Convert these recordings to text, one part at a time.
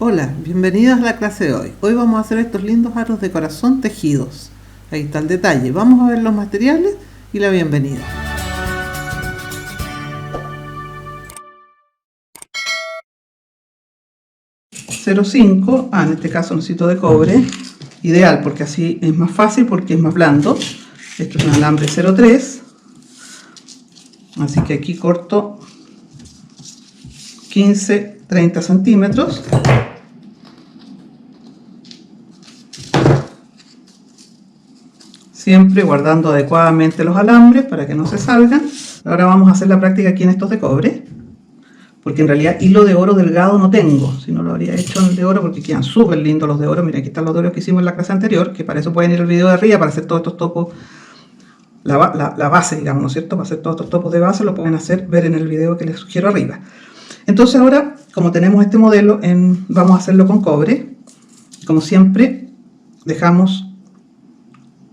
Hola, bienvenidas a la clase de hoy. Hoy vamos a hacer estos lindos aros de corazón tejidos. Ahí está el detalle. Vamos a ver los materiales y la bienvenida. 0,5, en este caso necesito de cobre. Ideal porque así es más fácil porque es más blando. Esto es un alambre 0,3. Así que aquí corto 15-30 centímetros. Siempre guardando adecuadamente los alambres para que no se salgan. Ahora vamos a hacer la práctica aquí en estos de cobre, porque en realidad hilo de oro delgado no tengo, si no lo habría hecho en el de oro porque quedan súper lindos los de oro. Miren, aquí están los de oro que hicimos en la clase anterior, que para eso pueden ir al video de arriba para hacer todos estos topos, la base, digamos, ¿no es cierto? Para hacer todos estos topos de base lo pueden ver en el video que les sugiero arriba. Entonces ahora, como tenemos este modelo, vamos a hacerlo con cobre. Como siempre, dejamos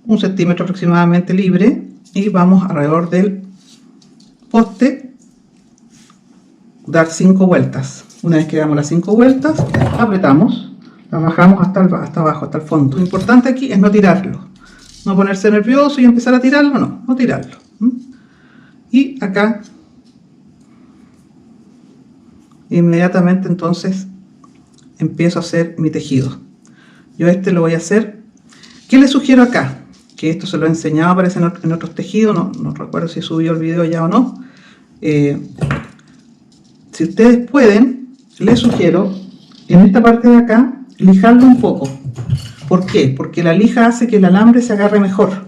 1 centímetro aproximadamente libre y vamos alrededor del poste dar 5 vueltas. Una vez que damos las 5 vueltas, apretamos, la bajamos hasta abajo, hasta el fondo. Lo importante aquí es no tirarlo, no ponerse nervioso y empezar a tirarlo, no tirarlo. Y acá inmediatamente entonces empiezo a hacer mi tejido. Yo lo voy a hacer. ¿Qué les sugiero acá? Que esto se lo he enseñado, parece, en otros tejidos, no recuerdo si subió el video ya o no. Si ustedes pueden, les sugiero en esta parte de acá lijarlo un poco. ¿Por qué? Porque la lija hace que el alambre se agarre mejor.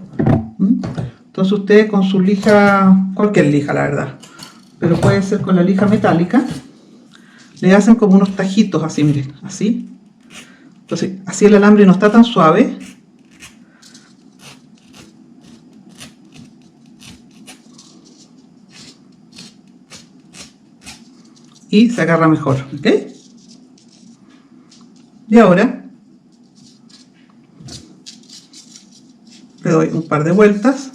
Entonces ustedes con su lija, cualquier lija la verdad, pero puede ser con la lija metálica, le hacen como unos tajitos así, miren, así. Entonces así el alambre no está tan suave. Y se agarra mejor, ¿ok? Y ahora le doy un par de vueltas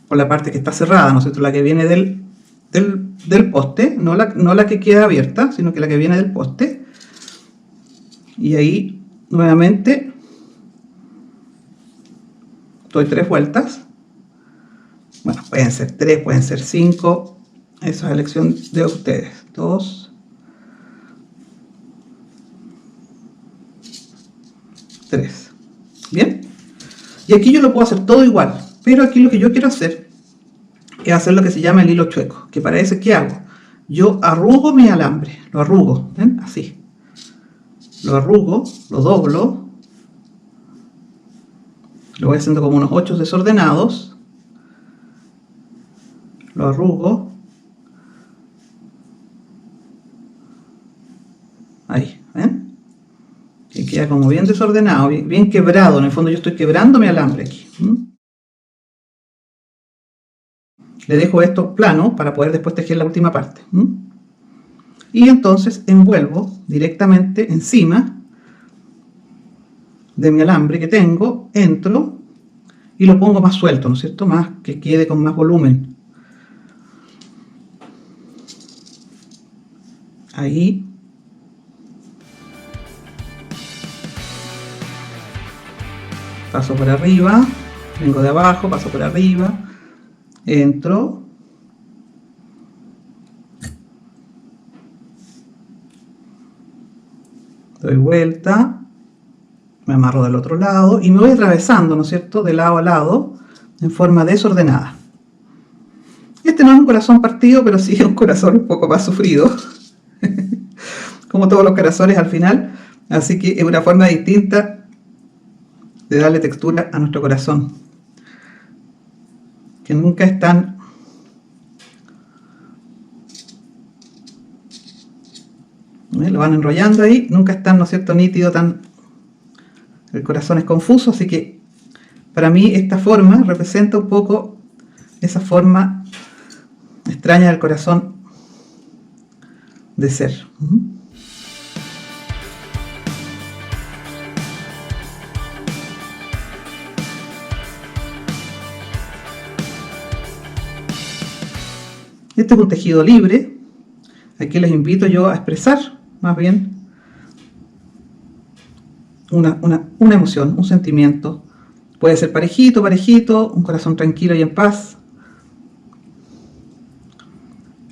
por la parte que está cerrada, ¿no es cierto? La que viene del poste, no la que queda abierta, sino que la que viene del poste. Y ahí nuevamente doy 3 vueltas. Bueno, pueden ser 3, pueden ser 5. Esa es elección de ustedes. 2, 3. Bien. Y aquí yo lo puedo hacer todo igual. Pero aquí lo que yo quiero hacer es hacer lo que se llama el hilo chueco. Que para eso, ¿qué hago? Yo arrugo mi alambre. Lo arrugo. ¿Ven? Así. Lo arrugo, lo doblo. Lo voy haciendo como unos 8 desordenados. Lo arrugo. Ahí, ¿ven? Que queda como bien desordenado, bien quebrado. En el fondo yo estoy quebrando mi alambre aquí. Le dejo esto plano para poder después tejer la última parte. Y entonces envuelvo directamente encima de mi alambre que tengo, entro y lo pongo más suelto, ¿no es cierto? Más que quede con más volumen. Ahí. Paso por arriba, vengo de abajo, paso por arriba, entro, doy vuelta, me amarro del otro lado y me voy atravesando, ¿no es cierto?, de lado a lado en forma desordenada. Este no es un corazón partido, pero sí es un corazón un poco más sufrido, como todos los corazones al final, así que es una forma distinta de darle textura a nuestro corazón, que nunca es tan lo van enrollando ahí, nunca es tan, ¿no es cierto?, nítido, el corazón es confuso, así que para mí esta forma representa un poco esa forma extraña del corazón de ser. Este es un tejido libre. Aquí les invito yo a expresar más bien una emoción, un sentimiento. Puede ser parejito, parejito, un corazón tranquilo y en paz.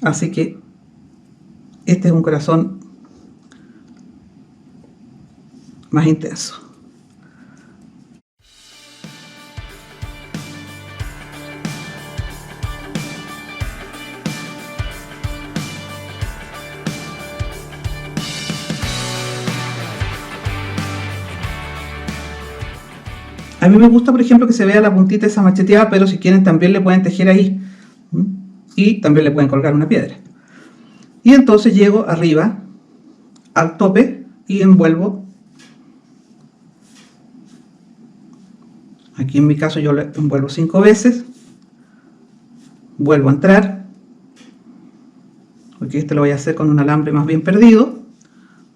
Así que este es un corazón más intenso. A mí me gusta, por ejemplo, que se vea la puntita esa macheteada, pero si quieren también le pueden tejer ahí. Y también le pueden colgar una piedra. Y entonces llego arriba, al tope, y envuelvo. Aquí en mi caso yo lo envuelvo 5 veces. Vuelvo a entrar. Porque este lo voy a hacer con un alambre más bien perdido.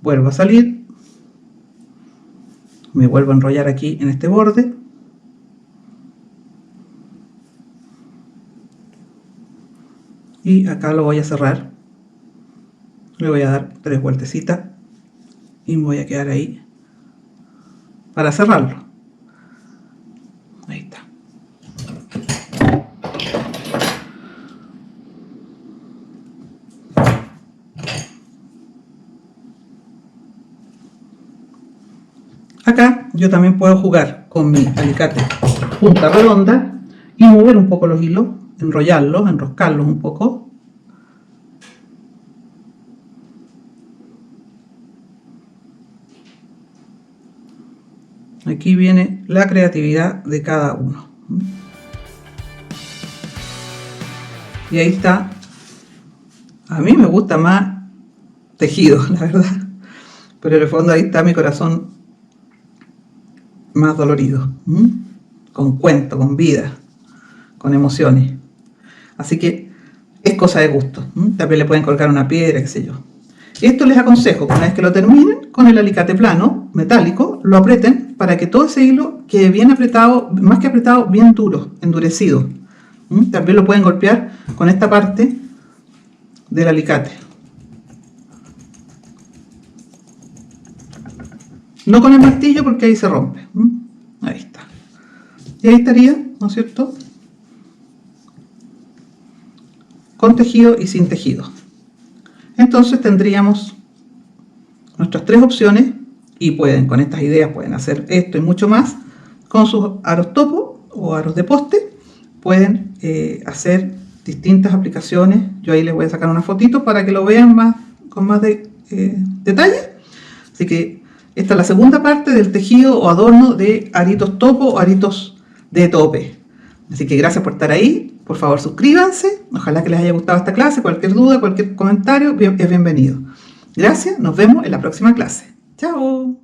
Vuelvo a salir. Me vuelvo a enrollar aquí en este borde. Y acá lo voy a cerrar. Le voy a dar 3 vueltecitas. Y me voy a quedar ahí para cerrarlo. Ahí está. Acá yo también puedo jugar con mi alicate punta redonda y mover un poco los hilos, enrollarlos, enroscarlos un poco. Aquí viene la creatividad de cada uno. Y ahí está. A mí me gusta más tejido, la verdad. Pero en el fondo ahí está mi corazón más dolorido. Con cuento, con vida, con emociones. Así que es cosa de gusto. También le pueden colgar una piedra, qué sé yo. Esto les aconsejo que una vez que lo terminen, con el alicate plano, metálico, lo aprieten para que todo ese hilo quede bien apretado, más que apretado, bien duro, endurecido. También lo pueden golpear con esta parte del alicate. No con el martillo porque ahí se rompe. Ahí está. Y ahí estaría, ¿no es cierto?, con tejido y sin tejido. Entonces tendríamos nuestras 3 opciones y pueden, con estas ideas, pueden hacer esto y mucho más. Con sus aros topo o aros de poste pueden hacer distintas aplicaciones. Yo ahí les voy a sacar una fotito para que lo vean más, con más detalle. Así que esta es la segunda parte del tejido o adorno de aritos topo o aritos de tope. Así que gracias por estar ahí. Por favor, suscríbanse. Ojalá que les haya gustado esta clase. Cualquier duda, cualquier comentario es bienvenido. Gracias. Nos vemos en la próxima clase. Chao.